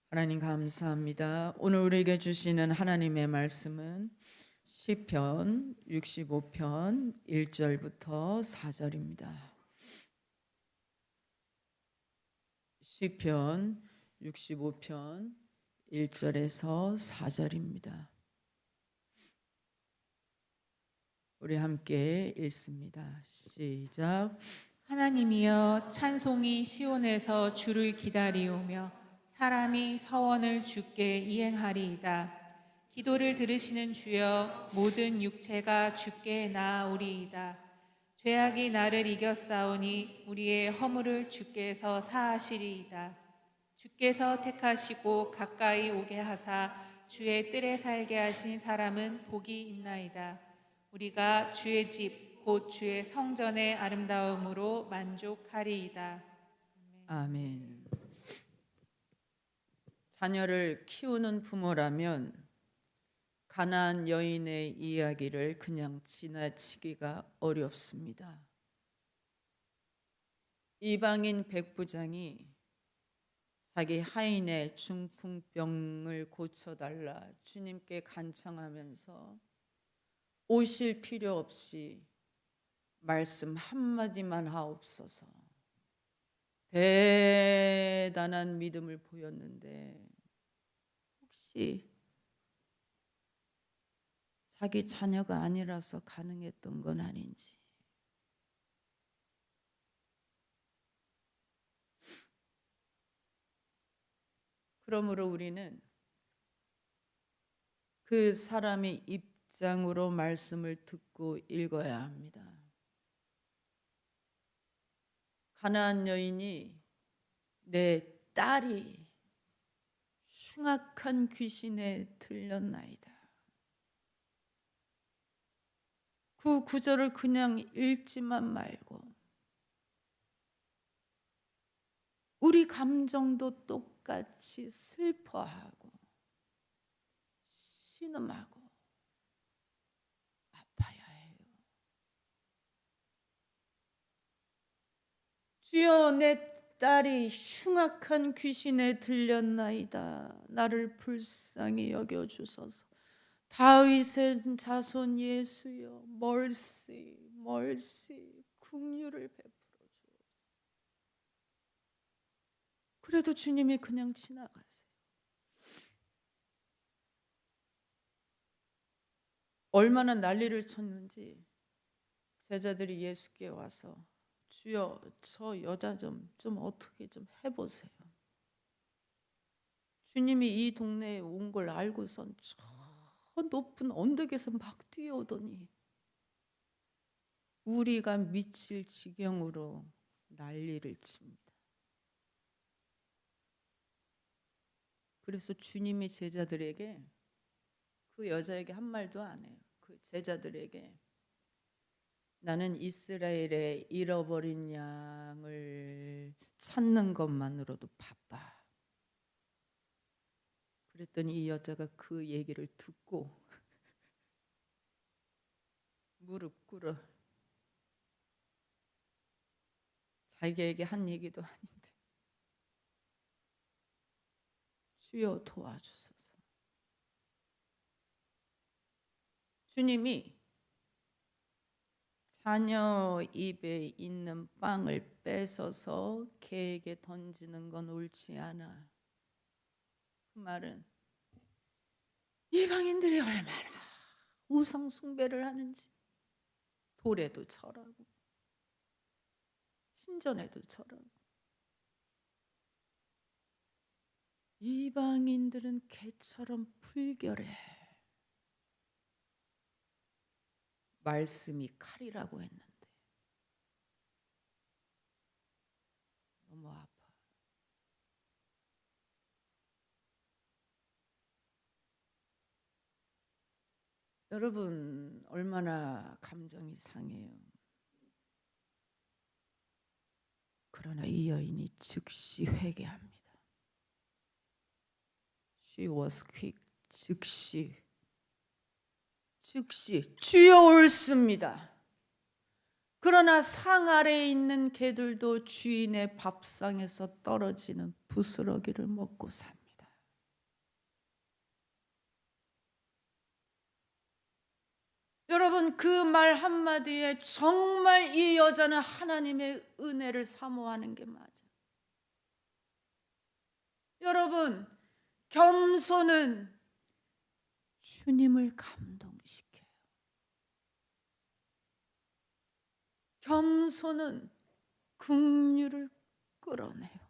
하나님 감사합니다. 오늘 우리에게 주시는 하나님의 말씀은 시편 65편 1절부터 4절입니다. 시편 65편 1절에서 4절입니다. 우리 함께 읽습니다. 시작. 하나님이여, 찬송이 시온에서 주를 기다리오며 사람이 서원을 주께 이행하리이다. 기도를 들으시는 주여, 모든 육체가 주께 나아오리이다. 죄악이 나를 이겼사오니 우리의 허물을 주께서 사하시리이다. 주께서 택하시고 가까이 오게 하사 주의 뜰에 살게 하신 사람은 복이 있나이다. 우리가 주의 집 곧 주의 성전의 아름다움으로 만족하리이다. 아멘. 자녀를 키우는 부모라면 가나안 여인의 이야기를 그냥 지나치기가 어렵습니다. 이방인 백부장이 자기 하인의 중풍병을 고쳐달라 주님께 간청하면서 오실 필요 없이 말씀 한마디만 하옵소서. 대단한 믿음을 보였는데 혹시 자기 자녀가 아니라서 가능했던 건 아닌지. 그러므로 우리는 그 사람의 입장으로 말씀을 듣고 읽어야 합니다. 가나안 여인이 내 딸이 흉악한 귀신에 들렸나이다. 그 구절을 그냥 읽지만 말고 우리 감정도 똑같이 슬퍼하고 신음하고 아파야 해요. 주여, 내 딸이 흉악한 귀신에 들렸나이다. 나를 불쌍히 여겨주소서. 다윗의 자손 예수여, 멀시 긍휼을 베풀어 주옵소서. 그래도 주님이 그냥 지나가세요. 얼마나 난리를 쳤는지 제자들이 예수께 와서 주여, 저 여자 좀 어떻게 좀 해보세요. 주님이 이 동네에 온 걸 알고선 저 높은 언덕에서 막 뛰어오더니 우리가 미칠 지경으로 난리를 칩니다. 그래서 주님이 제자들에게, 그 여자에게 한 말도 안 해요. 그 제자들에게 나는 이스라엘의 잃어버린 양을 찾는 것만으로도 바빠. 그랬더니 이 여자가 그 얘기를 듣고 무릎 꿇어, 자기에게 한 얘기도 아닌데 주여 도와주소서. 주님이 자녀 입에 있는 빵을 뺏어서 개에게 던지는 건 옳지 않아. 그 말은 이방인들이 얼마나 우상 숭배를 하는지 돌에도 절하고 신전에도 절하고, 이방인들은 개처럼 불결해. 말씀이 칼이라고 했는데 너무 아파. 여러분, 얼마나 감정이 상해요. 그러나 이 여인이 즉시 회개합니다. She was quick. 즉시 주여 옳습니다. 그러나 상 아래에 있는 개들도 주인의 밥상에서 떨어지는 부스러기를 먹고 삽니다. 여러분, 그 말 한마디에 정말 이 여자는 하나님의 은혜를 사모하는 게 맞아요. 여러분, 겸손은 주님을 감동시켜요. 겸손은 긍휼을 끌어내요.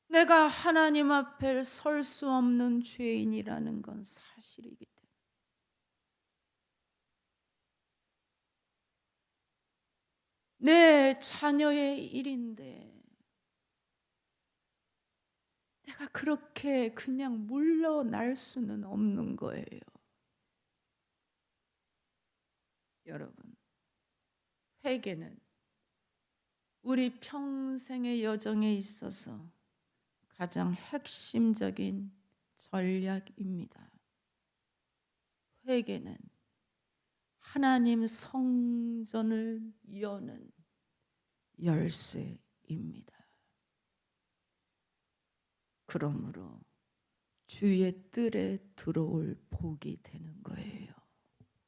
내가 하나님 앞에 설 수 없는 죄인이라는 건 사실이기 때문에 내 자녀의 일인데 내가 그렇게 그냥 물러날 수는 없는 거예요. 여러분, 회개는 우리 평생의 여정에 있어서 가장 핵심적인 전략입니다. 회개는 하나님 성전을 여는 열쇠입니다. 그러므로 주의 뜰에 들어올 복이 되는 거예요.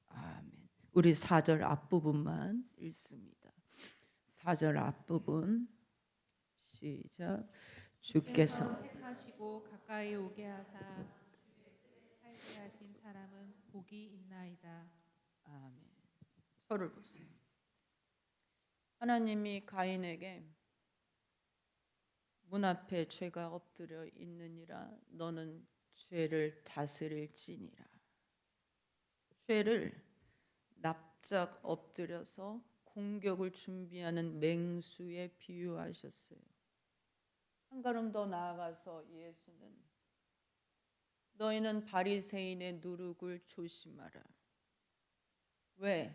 아멘. 우리 4절 앞부분만 읽습니다. 4절 앞부분 시작. 주께서 택하시고 가까이 오게 하사 살게 하신 사람은 복이 있나이다. 아멘. 서를 보세요. 하나님이 가인에게 문 앞에 죄가 엎드려 있느니라 너는 죄를 다스릴지니라. 죄를 납작 엎드려서 공격을 준비하는 맹수에 비유하셨어요. 한 걸음 더 나아가서 예수는 너희는 바리새인의 누룩을 조심하라. 왜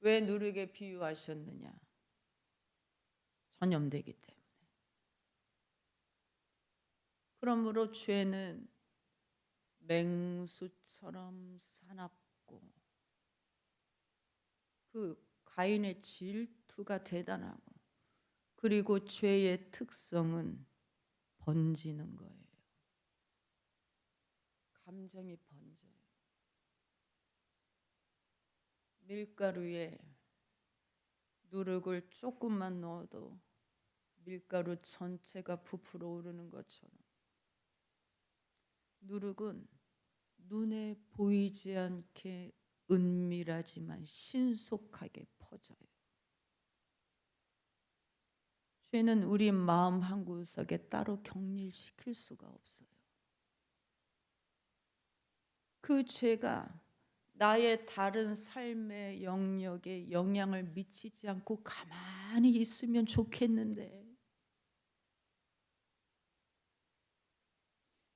누룩에 비유하셨느냐? 전염되기 때문에. 그러므로 죄는 맹수처럼 사납고 그 가인의 질투가 대단하고 그리고 죄의 특성은 번지는 거예요. 감정이 번져요. 밀가루에 누룩을 조금만 넣어도 밀가루 전체가 부풀어 오르는 것처럼 누룩은 눈에 보이지 않게 은밀하지만 신속하게 퍼져요. 죄는 우리 마음 한구석에 따로 격리시킬 수가 없어요. 그 죄가 나의 다른 삶의 영역에 영향을 미치지 않고 가만히 있으면 좋겠는데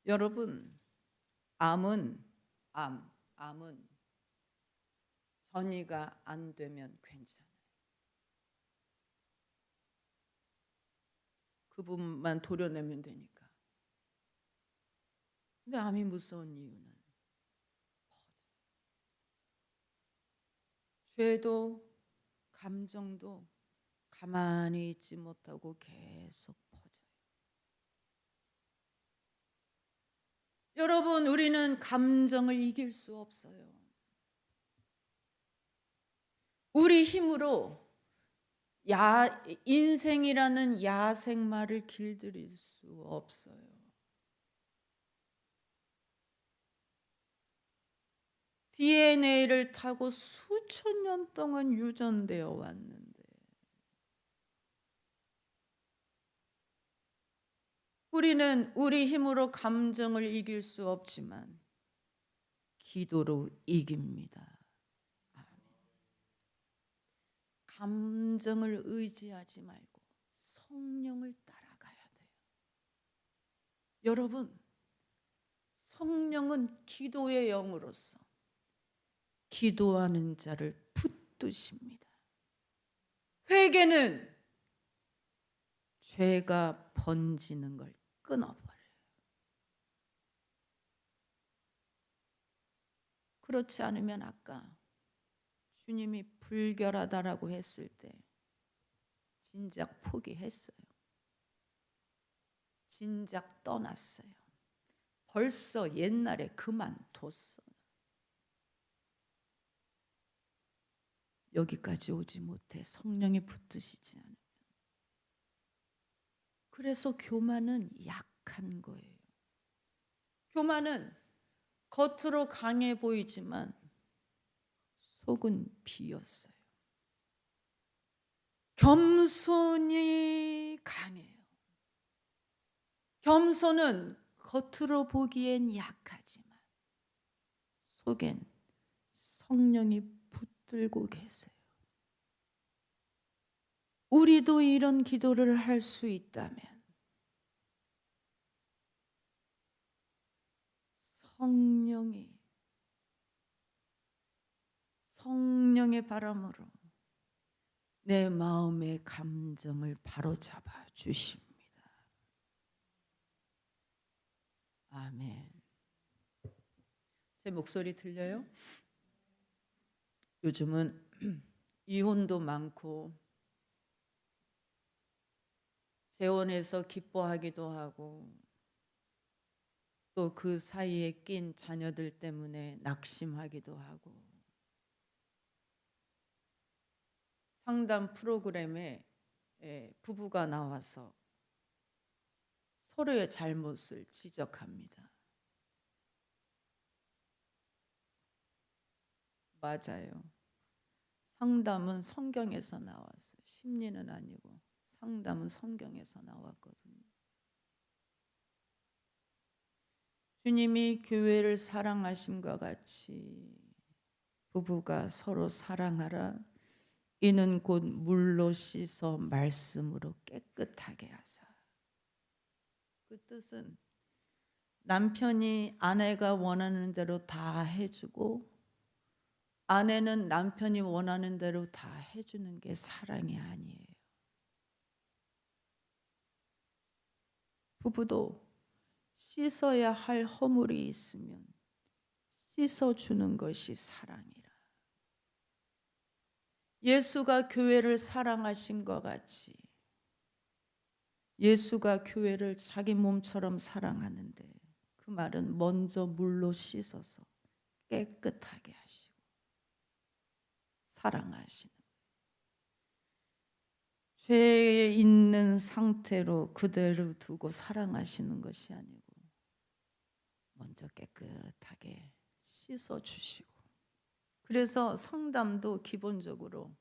여러분, 암은 전이가 안 되면 괜찮아요. 그 부분만 도려내면 되니까. 근데 암이 무서운 이유는 퍼져요. 죄도 감정도 가만히 있지 못하고 계속 퍼져요. 여러분, 우리는 감정을 이길 수 없어요. 우리 힘으로 인생이라는 야생마를 길들일 수 없어요. DNA를 타고 수천 년 동안 유전되어 왔는데 우리는 우리 힘으로 감정을 이길 수 없지만 기도로 이깁니다. 감정을 의지하지 말고 성령을 따라가야 돼요. 여러분, 성령은 기도의 영으로서 기도하는 자를 붙드십니다. 회개는 죄가 번지는 걸 끊어버려요. 그렇지 않으면 아까 주님이 불결하다라고 했을 때 진작 포기했어요. 진작 떠났어요. 벌써 옛날에 그만뒀어. 여기까지 오지 못해 성령이 붙드시지 않으면. 그래서 교만은 약한 거예요. 교만은 겉으로 강해 보이지만 속은 비었어요. 겸손이 강해요. 겸손은 겉으로 보기엔 약하지만 속엔 성령이 붙들고 계세요. 우리도 이런 기도를 할 수 있다면 성령의 바람으로 내 마음의 감정을 바로잡아 주십니다. 아멘. 제 목소리 들려요? 요즘은 이혼도 많고 재혼해서 기뻐하기도 하고 또 그 사이에 낀 자녀들 때문에 낙심하기도 하고 상담 프로그램에 부부가 나와서 서로의 잘못을 지적합니다. 맞아요. 상담은 성경에서 나왔어요. 심리는 아니고 상담은 성경에서 나왔거든요. 주님이 교회를 사랑하심과 같이 부부가 서로 사랑하라. 이는 곧 물로 씻어 말씀으로 깨끗하게 하사. 그 뜻은 남편이 아내가 원하는 대로 다 해주고 아내는 남편이 원하는 대로 다 해주는 게 사랑이 아니에요. 부부도 씻어야 할 허물이 있으면 씻어주는 것이 사랑이라. 예수가 교회를 사랑하신 것 같이 예수가 교회를 자기 몸처럼 사랑하는데 그 말은 먼저 물로 씻어서 깨끗하게 하시고 사랑하시는 거예요. 죄에 있는 상태로 그대로 두고 사랑하시는 것이 아니고 먼저 깨끗하게 씻어주시고 그래서 상담도 기본적으로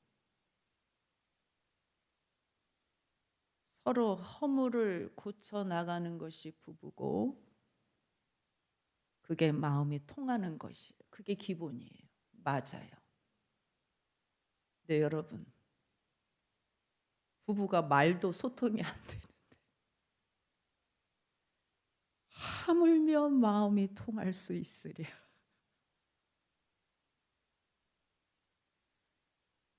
서로 허물을 고쳐나가는 것이 부부고 그게 마음이 통하는 것이에요. 그게 기본이에요. 맞아요. 네, 여러분. 부부가 말도 소통이 안 되는데 하물며 마음이 통할 수 있으랴.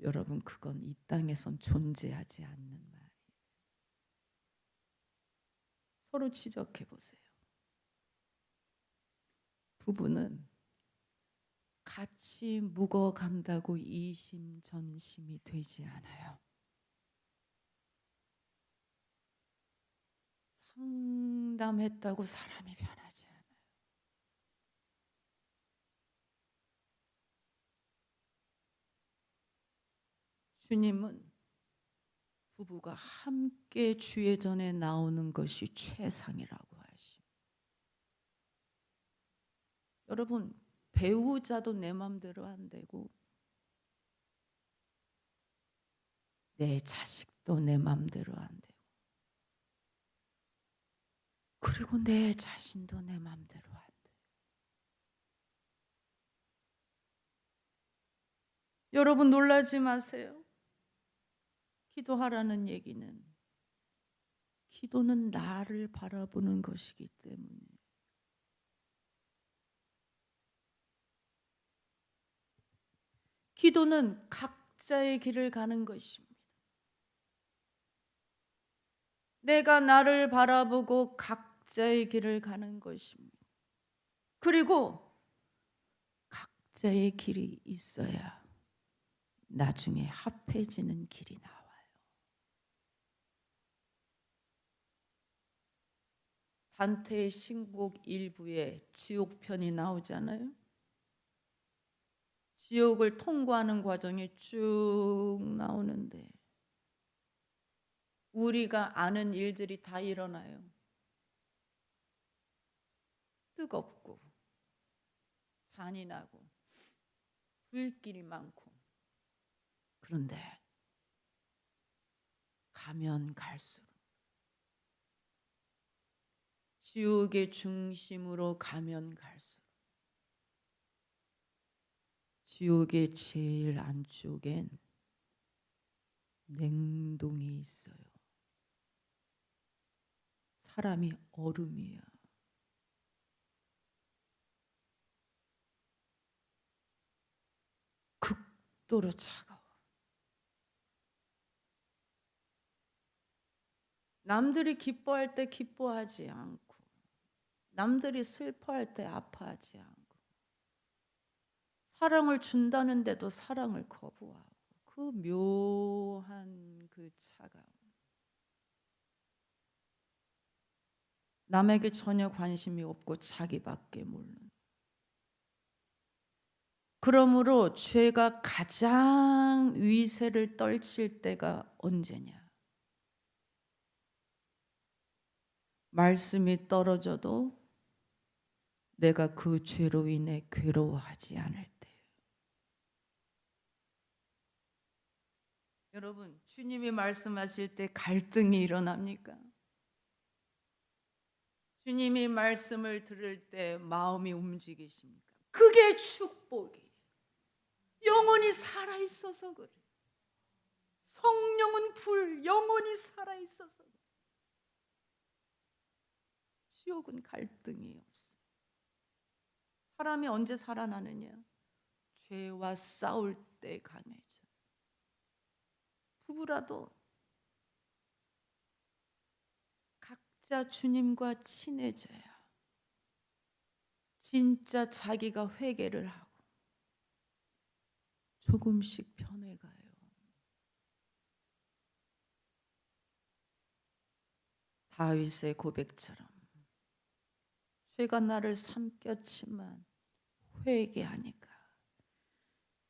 여러분, 그건 이 땅에선 존재하지 않는 말이에요. 서로 지적해 보세요. 부부는 같이 묵어간다고 이심전심이 되지 않아요. 상담했다고 사람이 변하지 않아요. 주님은 부부가 함께 주의 전에 나오는 것이 최상이라고 하십니다. 여러분, 배우자도 내 맘대로 안 되고 내 자식도 내 맘대로 안 되고 그리고 내 자신도 내 맘대로 안 돼요. 여러분 놀라지 마세요. 기도하라는 얘기는 기도는 나를 바라보는 것이기 때문에 기도는 각자의 길을 가는 것입니다. 내가 나를 바라보고 각자의 길을 가는 것입니다. 그리고 각자의 길이 있어야 나중에 합해지는 길이 나와요. 단테의 신곡 일부에 지옥편이 나오잖아요. 지옥을 통과하는 과정이 쭉 나오는데 우리가 아는 일들이 다 일어나요. 뜨겁고 잔인하고 불길이 많고. 그런데 가면 갈수록 지옥의 중심으로 가면 갈수록 지옥의 제일 안쪽엔 냉동이 있어요. 사람이 얼음이야. 극도로 차가워. 남들이 기뻐할 때 기뻐하지 않고 남들이 슬퍼할 때 아파하지 않고 사랑을 준다는데도 사랑을 거부하고 그 묘한 그 차가움. 남에게 전혀 관심이 없고 자기밖에 모르는. 그러므로 죄가 가장 위세를 떨칠 때가 언제냐? 말씀이 떨어져도 내가 그 죄로 인해 괴로워하지 않을 때. 여러분, 주님이 말씀하실 때 갈등이 일어납니까? 주님이 말씀을 들을 때 마음이 움직이십니까? 그게 축복이에요. 영혼이 살아있어서 그래. 성령은 불, 영혼이 살아있어서 그래. 지옥은 갈등이 없어. 사람이 언제 살아나느냐? 죄와 싸울 때 강해져. 부부라도 각자 주님과 친해져야 진짜 자기가 회개를 하고 조금씩 변해가요. 다윗의 고백처럼 죄가 나를 삼켰지만 회개하니까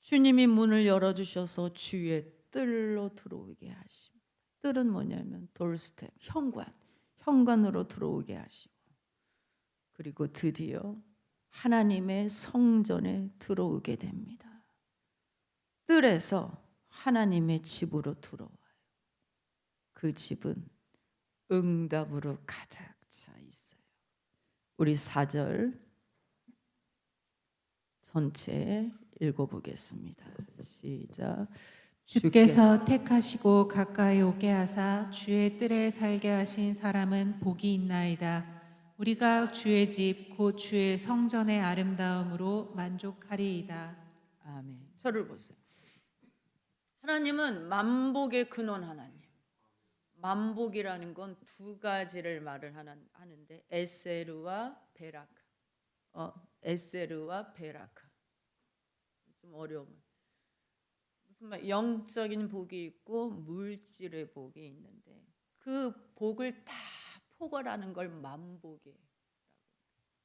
주님이 문을 열어주셔서 주의 뜰로 들어오게 하십니다. 뜰은 뭐냐면 돌스텝, 현관으로 들어오게 하시고 그리고 드디어 하나님의 성전에 들어오게 됩니다. 뜰에서 하나님의 집으로 들어와요. 그 집은 응답으로 가득 차 있어요. 우리 4절 전체 읽어보겠습니다. 시작. 주께서 택하시고 가까이 오게 하사 주의 뜰에 살게 하신 사람은 복이 있나이다. 우리가 주의 집 곧 주의 성전의 아름다움으로 만족하리이다. 아멘. 저를 보세요. 하나님은 만복의 근원 하나님. 만복이라는 건 두 가지를 말을 하는데 에세르와 베라카. 에세르와 베라카. 좀 어려우면 무슨 말 영적인 복이 있고 물질의 복이 있는데 그 복을 다 포괄하는 걸 만복이라고 합니다.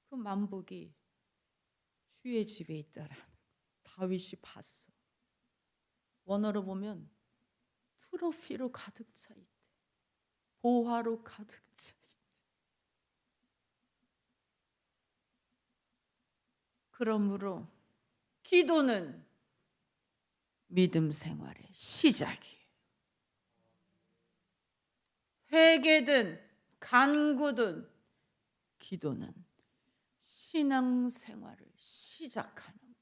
그 만복이 주의 집에 있다라는 다윗이 봤어. 원어로 보면 트로피로 가득 차 있대. 보화로 가득 차 있대. 그러므로 기도는 믿음 생활의 시작이에요. 회개든 간구든 기도는 신앙 생활을 시작하는 거예요.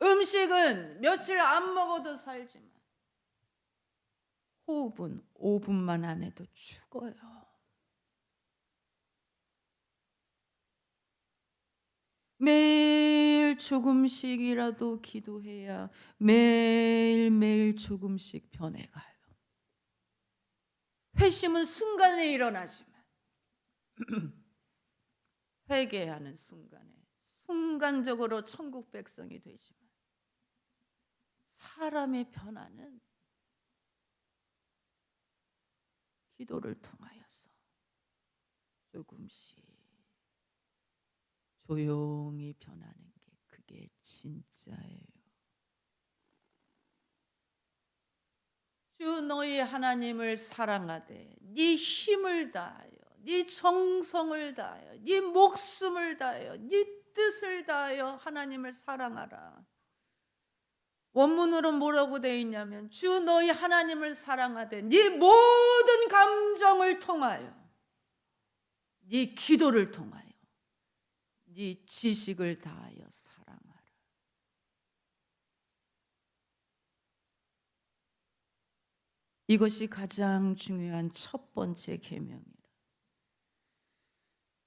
음식은 며칠 안 먹어도 살지만 호흡은 5분만 안 해도 죽어요. 매일 조금씩이라도 기도해야 매일매일 조금씩 변해가요. 회심은 순간에 일어나지만 회개하는 순간에 순간적으로 천국 백성이 되지만 사람의 변화는 기도를 통하여서 조금씩 조용히 변하는 게 그게 진짜예요. 주 너희 하나님을 사랑하되 네 힘을 다하여 네 정성을 다하여 네 목숨을 다하여 네 뜻을 다하여 하나님을 사랑하라. 원문으로 뭐라고 되어 있냐면 주 너희 하나님을 사랑하되 네 모든 감정을 통하여 네 기도를 통하여 네 지식을 다하여 사랑하라. 이것이 가장 중요한 첫 번째 계명이라.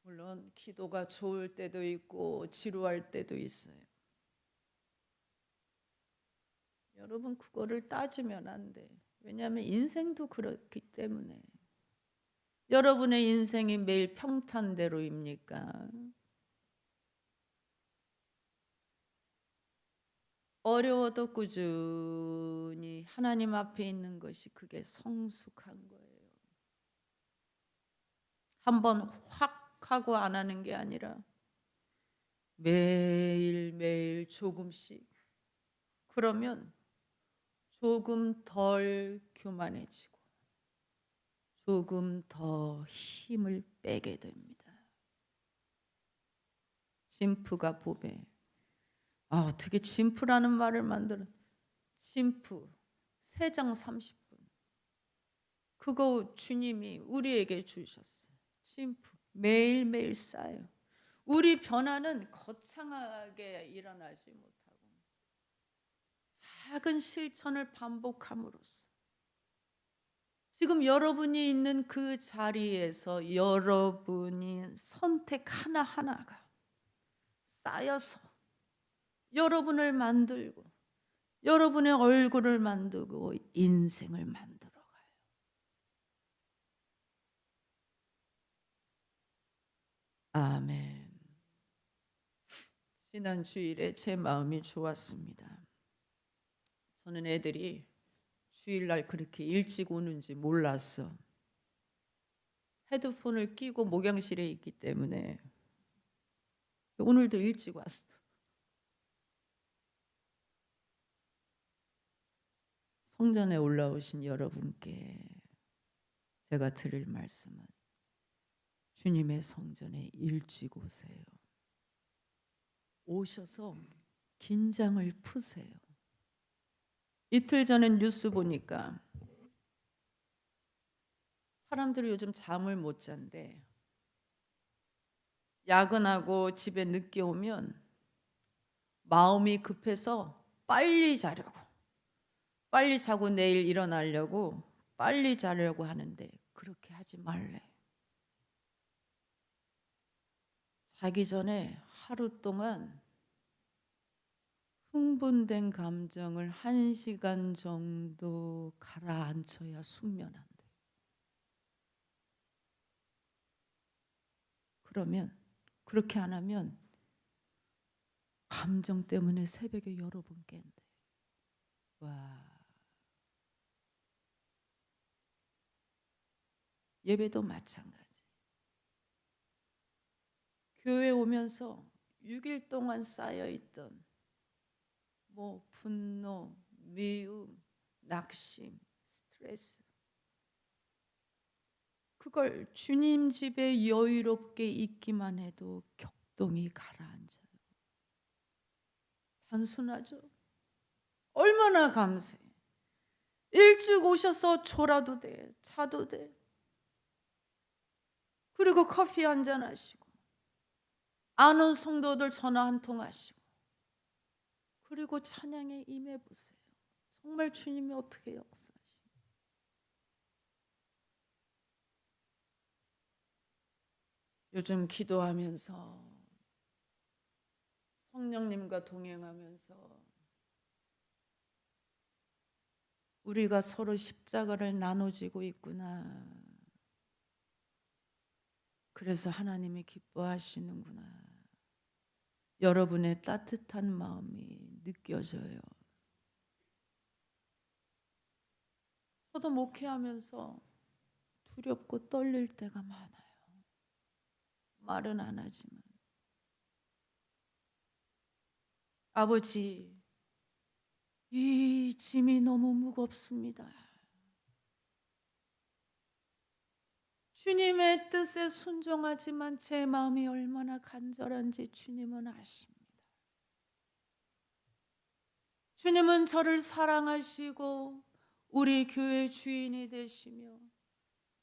물론 기도가 좋을 때도 있고 지루할 때도 있어요. 여러분 그거를 따지면 안 돼. 왜냐하면 인생도 그렇기 때문에. 여러분의 인생이 매일 평탄대로입니까? 어려워도 꾸준히 하나님 앞에 있는 것이 그게 성숙한 거예요. 한번 확 하고 안 하는 게 아니라 매일매일 조금씩. 그러면 조금 덜 교만해지고 조금 더 힘을 빼게 됩니다. 진프가 보배. 어떻게 진프라는 말을 만들어? 진프 3장 30분. 그거 주님이 우리에게 주셨어요. 진프 매일매일 쌓여요. 우리 변화는 거창하게 일어나지 못하고 작은 실천을 반복함으로써 지금 여러분이 있는 그 자리에서 여러분이 선택 하나하나가 쌓여서 여러분을 만들고 여러분의 얼굴을 만들고 인생을 만들어가요. 아멘. 지난 주일에 제 마음이 좋았습니다. 저는 애들이 주일날 그렇게 일찍 오는지 몰랐어. 헤드폰을 끼고 목양실에 있기 때문에 오늘도 일찍 왔어. 성전에 올라오신 여러분께 제가 드릴 말씀은 주님의 성전에 일찍 오세요. 오셔서 긴장을 푸세요. 이틀 전에 뉴스 보니까 사람들이 요즘 잠을 못 잔대. 야근하고 집에 늦게 오면 마음이 급해서 빨리 자려고, 빨리 자고 내일 일어나려고 빨리 자려고 하는데 그렇게 하지 말래. 자기 전에 하루 동안 흥분된 감정을 1시간 정도 가라앉혀야 숙면한대. 그러면 그렇게 안 하면 감정 때문에 새벽에 여러 번 깬대. 와. 예배도 마찬가지. 교회 오면서 6일 동안 쌓여있던 분노, 미움, 낙심, 스트레스, 그걸 주님 집에 여유롭게 있기만 해도 격동이 가라앉아요. 단순하죠? 얼마나 감사해. 일찍 오셔서 졸아도 돼, 자도 돼. 그리고 커피 한잔 하시고 안 온 성도들 전화 한 통 하시고 그리고 찬양에 임해 보세요. 정말 주님이 어떻게 역사하시고. 요즘 기도하면서 성령님과 동행하면서 우리가 서로 십자가를 나눠지고 있구나. 그래서 하나님이 기뻐하시는구나. 여러분의 따뜻한 마음이 느껴져요. 저도 목회하면서 두렵고 떨릴 때가 많아요. 말은 안 하지만. 아버지, 이 짐이 너무 무겁습니다. 주님의 뜻에 순종하지만 제 마음이 얼마나 간절한지 주님은 아십니다. 주님은 저를 사랑하시고 우리 교회 주인이 되시며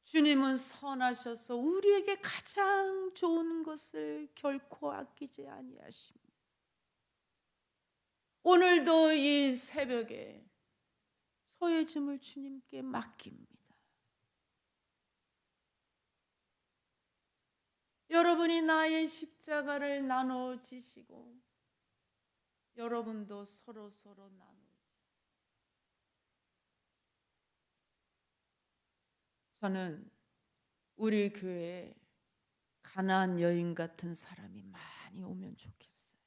주님은 선하셔서 우리에게 가장 좋은 것을 결코 아끼지 아니하십니다. 오늘도 이 새벽에 저의 짐을 주님께 맡깁니다. 여러분이 나의 십자가를 나눠지시고 여러분도 서로 나눠지시고, 저는 우리 교회에 가난한 여인 같은 사람이 많이 오면 좋겠어요.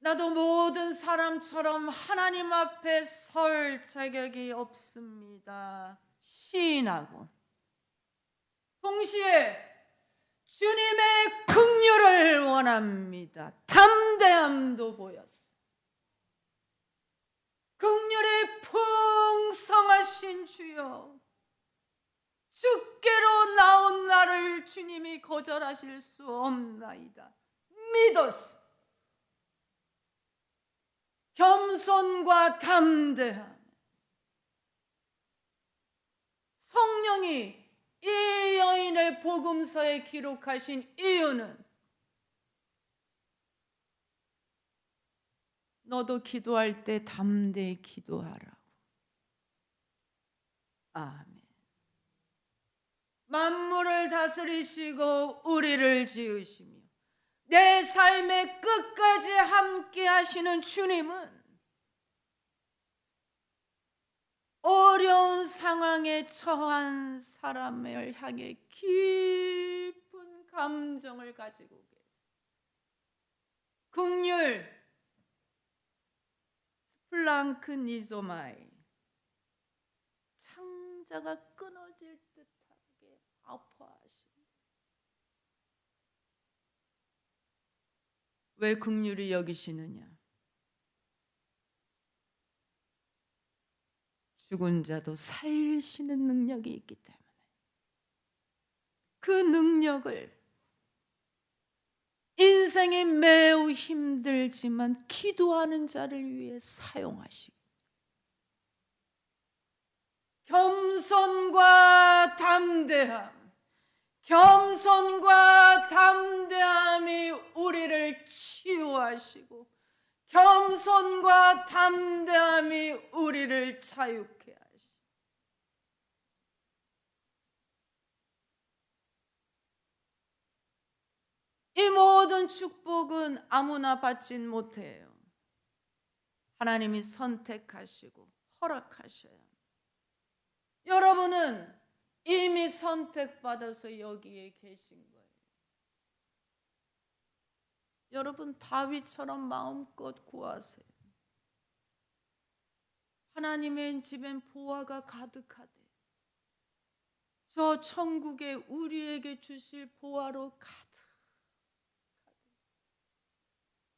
나도 모든 사람처럼 하나님 앞에 설 자격이 없습니다. 시인하고 동시에 주님의 긍휼을 원합니다. 담대함도 보였어. 긍휼이 풍성하신 주여, 주께로 나온 나를 주님이 거절하실 수 없나이다. 믿었어. 겸손과 담대함. 성령이 이 여인을 복음서에 기록하신 이유는 너도 기도할 때 담대히 기도하라고. 아멘. 만물을 다스리시고 우리를 지으시며 내 삶의 끝까지 함께 하시는 주님은 어려운 상황에 처한 사람을 향해 깊은 감정을 가지고 계세요. 긍휼, 스플랑크니조마이, 창자가 끊어질 듯하게 아파하십니다. 왜 긍휼히 여기시느냐? 죽은 자도 살리시는 능력이 있기 때문에 그 능력을 인생이 매우 힘들지만 기도하는 자를 위해 사용하시고, 겸손과 담대함, 겸손과 담대함이 우리를 치유하시고 겸손과 담대함이 우리를 자유케 하시고, 이 모든 축복은 아무나 받진 못해요. 하나님이 선택하시고 허락하셔야 합니다. 여러분은 이미 선택받아서 여기에 계신 거예요. 여러분 다윗처럼 마음껏 구하세요. 하나님의 집엔 보화가 가득하되 저 천국에 우리에게 주실 보화로 가득하되,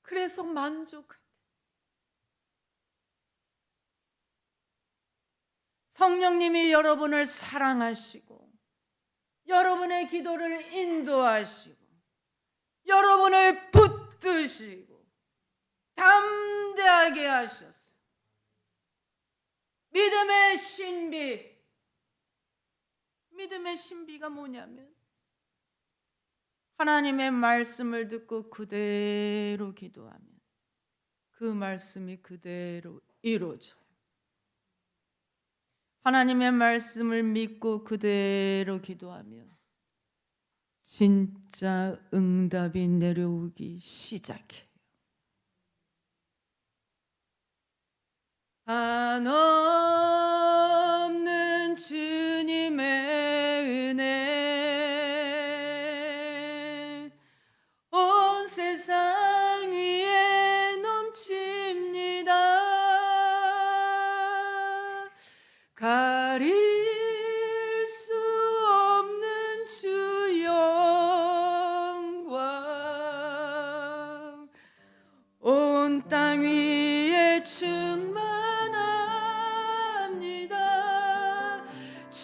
그래서 만족하되, 성령님이 여러분을 사랑하시고 여러분의 기도를 인도하시고 여러분을 붙드시고 담대하게 하셔서 믿음의 신비. 믿음의 신비가 뭐냐면 하나님의 말씀을 듣고 그대로 기도하면 그 말씀이 그대로 이루어져요. 하나님의 말씀을 믿고 그대로 기도하면 진짜 응답이 내려오기 시작해요. 한없는 주님의 은혜 온 세상 위에 넘치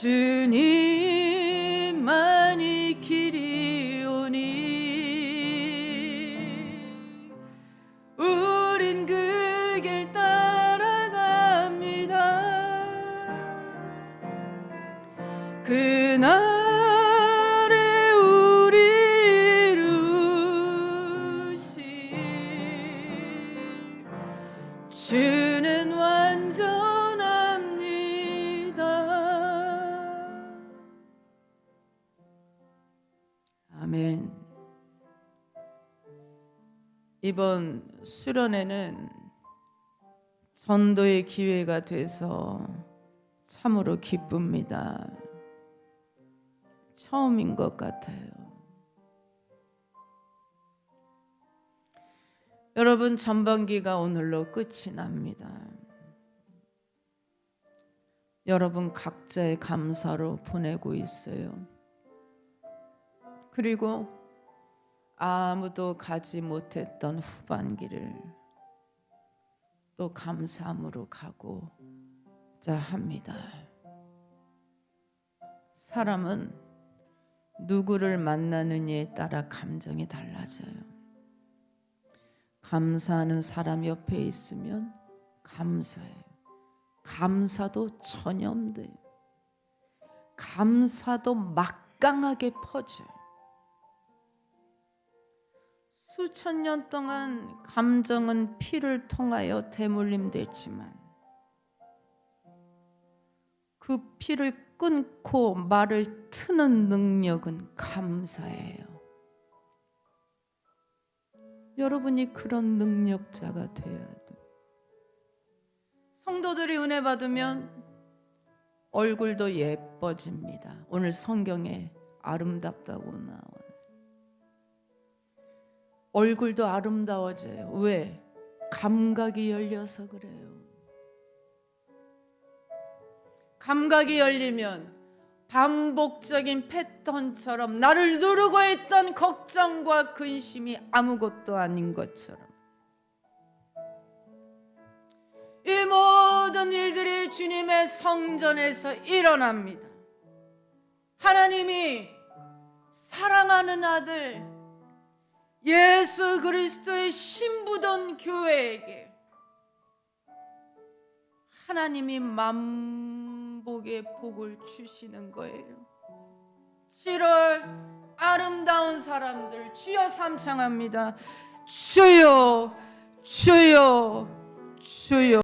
주님만이 길이오니 우린 그 길 따라갑니다. 그날에 우리 이루실 주는 완전합니다. 아멘. 이번 수련회는 전도의 기회가 돼서 참으로 기쁩니다. 처음인 것 같아요. 여러분, 전반기가 오늘로 끝이 납니다. 여러분 각자의 감사로 보내고 있어요. 그리고 아무도 가지 못했던 후반기를 또 감사함으로 가고자 합니다. 사람은 누구를 만나느냐에 따라 감정이 달라져요. 감사하는 사람 옆에 있으면 감사해요. 감사도 전염돼요. 감사도 막강하게 퍼져요. 수천 년 동안 감정은 피를 통하여 대물림됐지만 그 피를 끊고 말을 트는 능력은 감사예요. 여러분이 그런 능력자가 돼야 돼요. 성도들이 은혜 받으면 얼굴도 예뻐집니다. 오늘 성경에 아름답다고 나와요. 얼굴도 아름다워져요. 왜? 감각이 열려서 그래요. 감각이 열리면 반복적인 패턴처럼 나를 누르고 있던 걱정과 근심이 아무것도 아닌 것처럼 이 모든 일들이 주님의 성전에서 일어납니다. 하나님이 사랑하는 아들 예수 그리스도의 신부던 교회에게 하나님이 만복의 복을 주시는 거예요. 7월 아름다운 사람들 주여 삼창합니다. 주여 주여 주여.